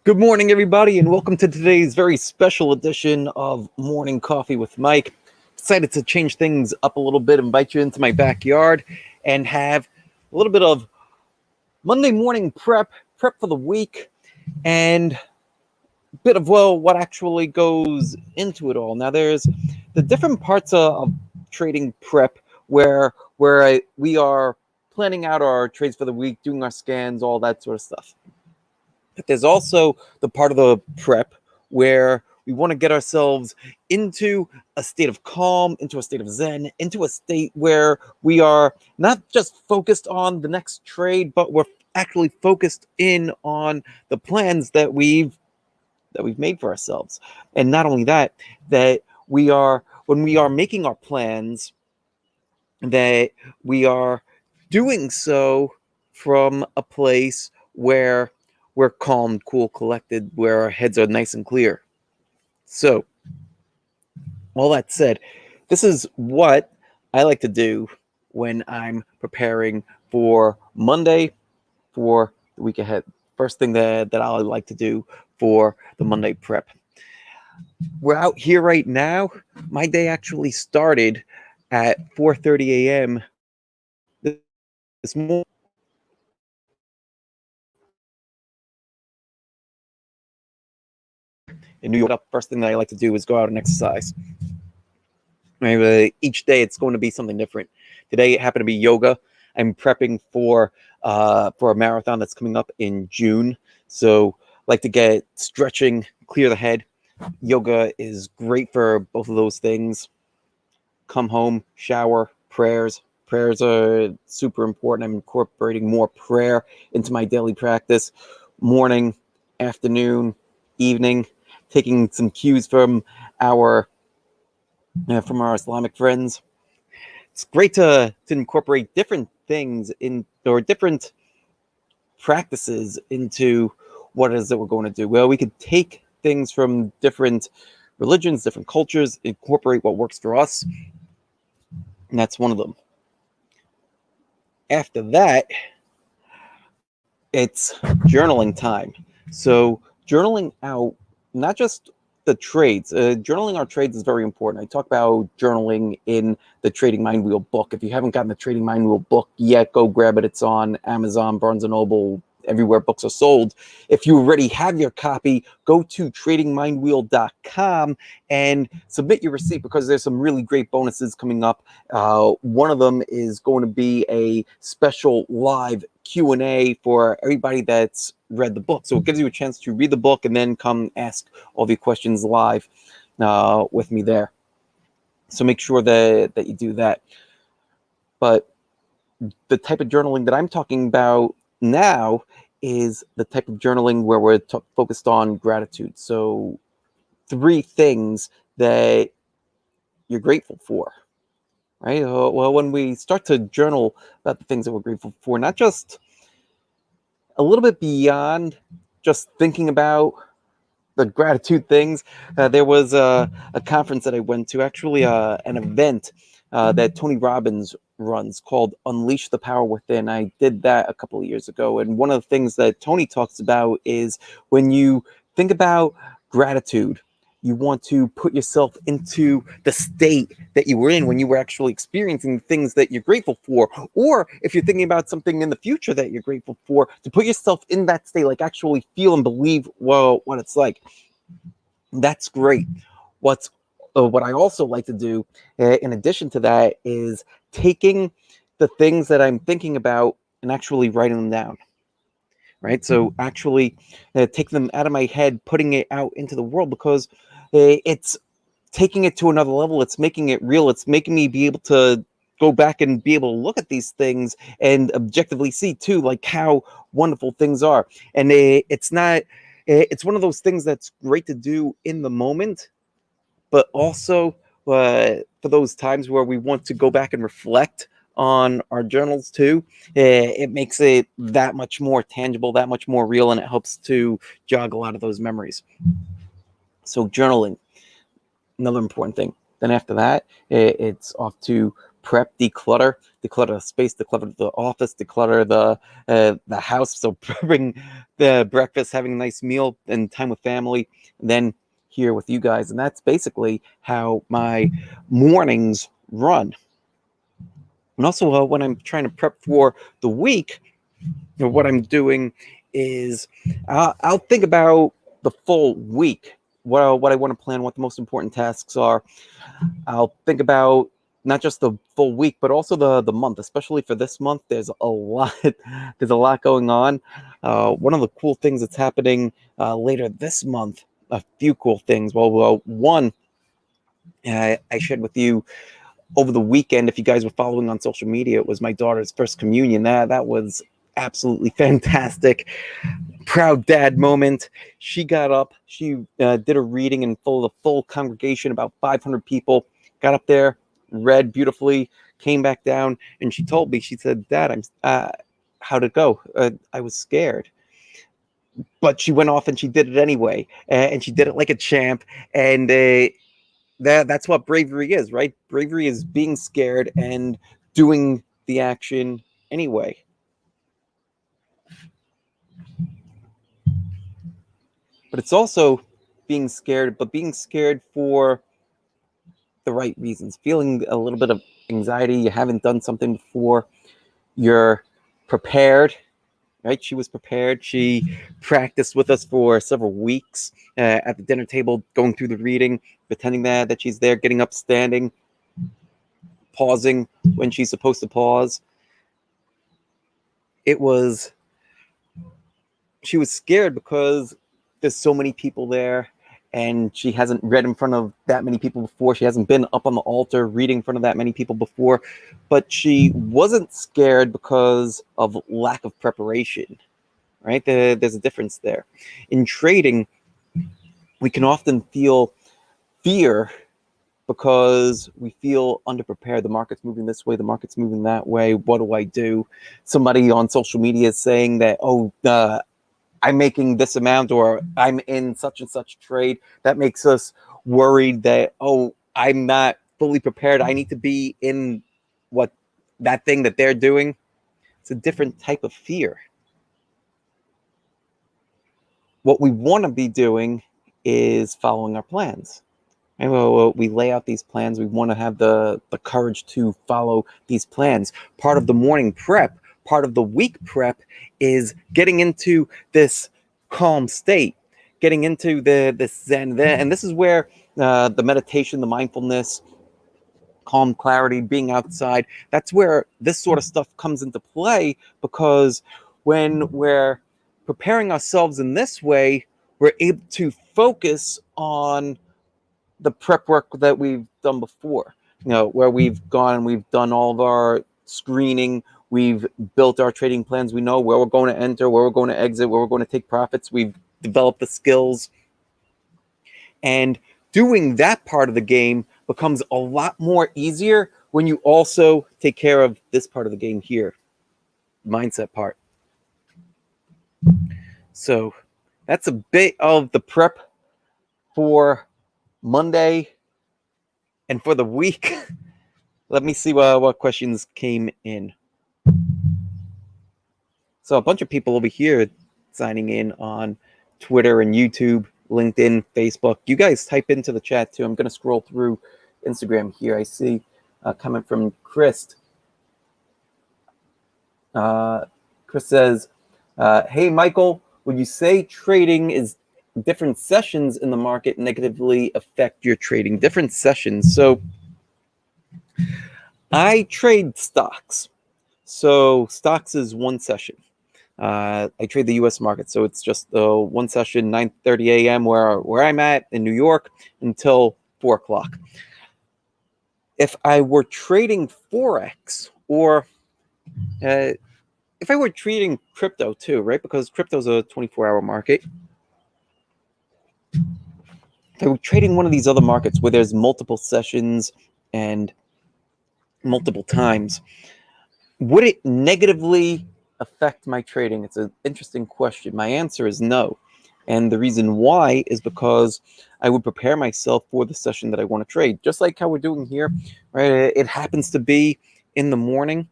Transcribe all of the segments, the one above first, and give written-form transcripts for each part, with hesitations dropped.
Good morning, everybody, and welcome to today's very special edition of Morning Coffee with Mike. Decided to change things up a little bit, invite you into my backyard, and have a little bit of Monday morning prep for the week, and a bit of, what actually goes into it all. Now, there's the different parts of trading prep where we are planning out our trades for the week, doing our scans, all that sort of stuff. But there's also the part of the prep where we want to get ourselves into a state of calm, into a state of zen, into a state where we are not just focused on the next trade, but we're actually focused in on the plans that we've made for ourselves. And not only that, that we are, when we are making our plans, that we are doing so from a place where we're calm, cool, collected, where our heads are nice and clear. So, all that said, this is what I like to do when I'm preparing for Monday, for the week ahead. First thing that I like to do for the Monday prep. We're out here right now. My day actually started at 4:30 a.m. this morning. In New York, first thing that I like to do is go out and exercise. Each day it's going to be something different. Today it happened to be yoga. I'm prepping for a marathon that's coming up in June. So I like to get stretching, clear the head. Yoga is great for both of those things. Come home, shower, prayers. Prayers are super important. I'm incorporating more prayer into my daily practice. Morning, afternoon, evening, taking some cues from our Islamic friends. It's great to incorporate different things or different practices into what it is that we're going to do. Well, we could take things from different religions, different cultures, incorporate what works for us, and that's one of them. After that, it's journaling time. So journaling out not just the trades. Journaling our trades is very important. I talk about journaling in the Trading Mind Wheel book. If you haven't gotten the Trading Mind Wheel book yet, go grab it. It's on Amazon, Barnes & Noble, everywhere books are sold. If you already have your copy, go to tradingmindwheel.com and submit your receipt, because there's some really great bonuses coming up. One of them is going to be a special live Q&A for everybody that's read the book. So it gives you a chance to read the book and then come ask all the questions live with me there. So make sure that you do that. But the type of journaling that I'm talking about now is the type of journaling where we're focused on gratitude. So 3 things that you're grateful for, right? Well, when we start to journal about the things that we're grateful for, not just a little bit beyond just thinking about the gratitude things. There was a conference that I went to, actually an event that Tony Robbins runs called Unleash the Power Within. I did that a couple of years ago. And one of the things that Tony talks about is when you think about gratitude, you want to put yourself into the state that you were in when you were actually experiencing things that you're grateful for. Or if you're thinking about something in the future that you're grateful for, to put yourself in that state, like actually feel and believe, well, what it's like. That's great. What I also like to do, in addition to that, is taking the things that I'm thinking about and actually writing them down. Right? So actually take them out of my head, putting it out into the world, because it's taking it to another level. It's making it real. It's making me be able to go back and be able to look at these things and objectively see too, like how wonderful things are. And it's one of those things that's great to do in the moment, but also for those times where we want to go back and reflect on our journals too. It makes it that much more tangible, that much more real, and it helps to jog a lot of those memories. So journaling, another important thing. Then after that, it's off to prep, declutter the space, declutter the office, declutter the house. So prepping the breakfast, having a nice meal, and time with family, and then here with you guys. And that's basically how my mornings run. And also when I'm trying to prep for the week, what I'm doing is I'll think about the full week, what I want to plan, what the most important tasks are. I'll think about not just the full week, but also the month. Especially for this month, there's a lot going on. One of the cool things that's happening later this month, a few cool things. Well, one I shared with you over the weekend. If you guys were following on social media, it was my daughter's first communion. That was absolutely fantastic. Proud dad moment. She got up, she did a reading in the full congregation, about 500 people, got up there, read beautifully, came back down, and she told me, she said, Dad, how'd it go? I was scared. But she went off and she did it anyway, and she did it like a champ. And that's what bravery is, right? Bravery is being scared and doing the action anyway. But it's also being scared, but being scared for the right reasons, feeling a little bit of anxiety. You haven't done something before. You're prepared, right? She was prepared. She practiced with us for several weeks at the dinner table, going through the reading, pretending that she's there, getting up, standing, pausing when she's supposed to pause. She was scared because there's so many people there, and she hasn't read in front of that many people before. She hasn't been up on the altar reading in front of that many people before. But she wasn't scared because of lack of preparation, right? There's a difference there. In trading, we can often feel fear because we feel underprepared. The market's moving this way, the market's moving that way. What do I do? Somebody on social media is saying that, I'm making this amount, or I'm in such and such trade. That makes us worried that, I'm not fully prepared. I need to be in that thing that they're doing. It's a different type of fear. What we want to be doing is following our plans. And we lay out these plans. We want to have the courage to follow these plans. Part of the morning prep, part of the week prep is getting into this calm state, getting into this Zen. And this is where the meditation, the mindfulness, calm clarity, being outside, that's where this sort of stuff comes into play, because when we're preparing ourselves in this way, we're able to focus on the prep work that we've done before, where we've gone, we've done all of our screening, we've built our trading plans, we know where we're going to enter, where we're going to exit, where we're going to take profits, we've developed the skills. And doing that part of the game becomes a lot more easier when you also take care of this part of the game here, mindset part. So that's a bit of the prep for Monday and for the week. Let me see what questions came in. So a bunch of people over here signing in on Twitter and YouTube, LinkedIn, Facebook. You guys type into the chat too. I'm going to scroll through Instagram here. I see a comment from Chris. Chris says, hey, Michael, would you say trading is different sessions in the market negatively affect your trading? Different sessions. So I trade stocks. So stocks is one session. I trade the U.S. market, so it's just one session, 9:30 a.m. where I'm at in New York until 4 o'clock. If I were trading Forex, or if I were trading crypto too, right? Because crypto is a 24-hour market. If I were trading one of these other markets where there's multiple sessions and multiple times, would it negatively affect my trading? It's an interesting question. My answer is no. And the reason why is because I would prepare myself for the session that I want to trade, just like how we're doing here, right? It happens to be in the morning.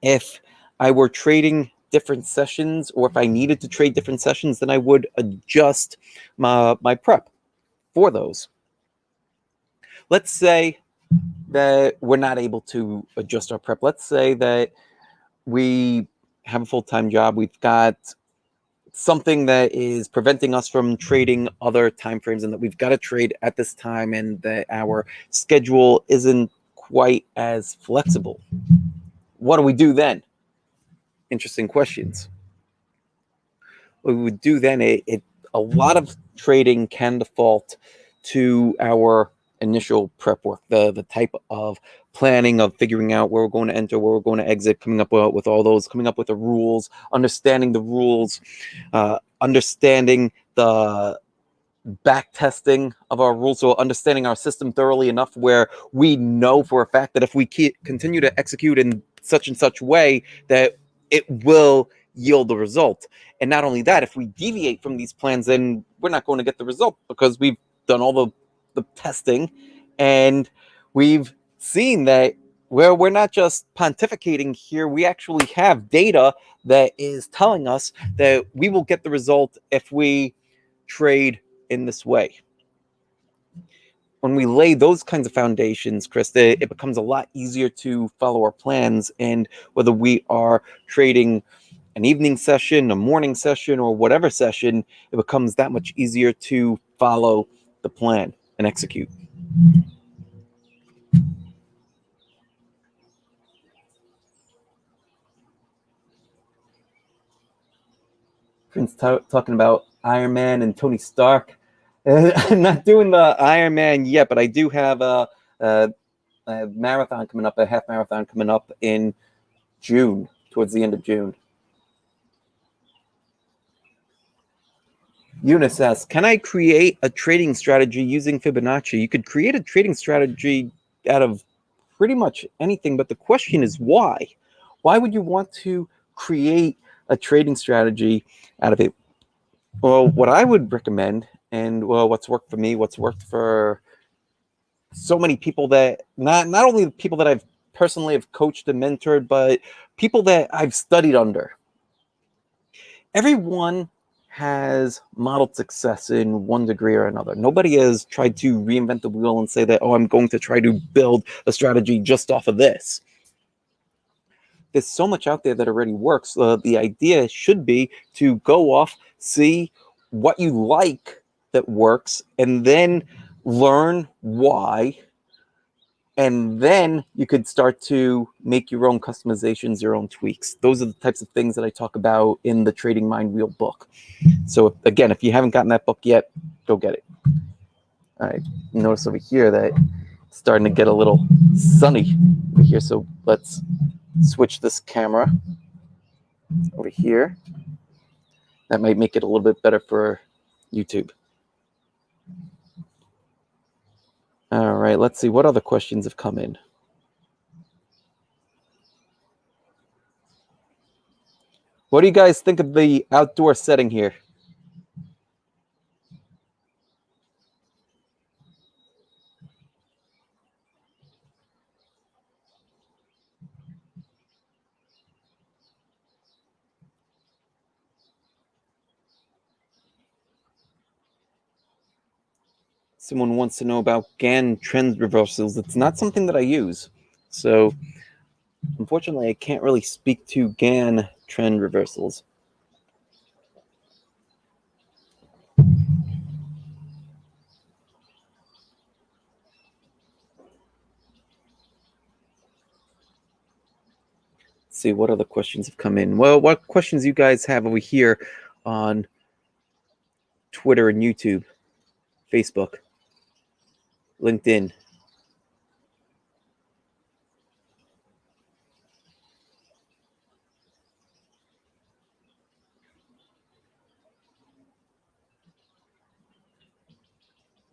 If I were trading different sessions, or if I needed to trade different sessions, then I would adjust my prep for those. Let's say that we're not able to adjust our prep. Let's say that we have a full-time job. We've got something that is preventing us from trading other time frames, and that we've got to trade at this time, and that our schedule isn't quite as flexible. What do we do then? Interesting questions. What we would do then, a lot of trading can default to our initial prep work, the type of planning of figuring out where we're going to enter, where we're going to exit, coming up with all those, coming up with the rules, understanding the rules, understanding the back testing of our rules, so understanding our system thoroughly enough where we know for a fact that if we continue to execute in such and such way, that it will yield the result. And not only that, if we deviate from these plans, then we're not going to get the result, because we've done all the testing, and we've seen that where we're not just pontificating here, we actually have data that is telling us that we will get the result if we trade in this way. When we lay those kinds of foundations, Chris, it becomes a lot easier to follow our plans. And whether we are trading an evening session, a morning session, or whatever session, it becomes that much easier to follow the plan and execute. Prince talking about Iron Man and Tony Stark. I'm not doing the Iron Man yet, but I do have a marathon coming up, a half marathon coming up in June, towards the end of June. Eunice asks, can I create a trading strategy using Fibonacci? You could create a trading strategy out of pretty much anything, but the question is why? Why would you want to create a trading strategy out of it? Well, what I would recommend, and well, what's worked for me, what's worked for so many people, that not only the people that I've personally have coached and mentored, but people that I've studied under. Everyone has modeled success in one degree or another. Nobody has tried to reinvent the wheel and say that, oh, I'm going to try to build a strategy just off of this. There's so much out there that already works. The idea should be to go off, see what you like that works, and then learn why. And then you could start to make your own customizations, your own tweaks. Those are the types of things that I talk about in the Trading Mind Wheel book. So again, if you haven't gotten that book yet, go get it. All right, notice over here that it's starting to get a little sunny over here. So let's switch this camera over here. That might make it a little bit better for YouTube. All right, let's see what other questions have come in. What do you guys think of the outdoor setting here? Someone wants to know about Gann trend reversals. It's not something that I use. So unfortunately, I can't really speak to Gann trend reversals. Let's see what other questions have come in. Well, what questions you guys have over here on Twitter and YouTube, Facebook, LinkedIn?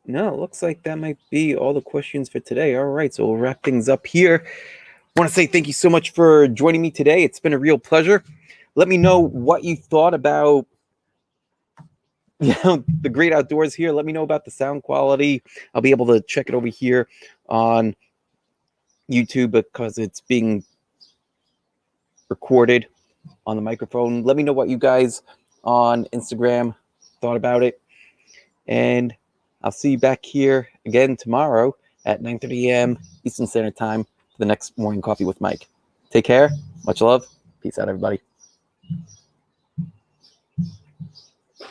No, it looks like that might be all the questions for today. All right, so we'll wrap things up here. I want to say thank you so much for joining me today. It's been a real pleasure. Let me know what you thought about the great outdoors here. Let me know about the sound quality. I'll be able to check it over here on YouTube because it's being recorded on the microphone. Let me know what you guys on Instagram thought about it. And I'll see you back here again tomorrow at 9:30 a.m. Eastern Standard Time for the next Morning Coffee with Mike. Take care. Much love. Peace out, everybody.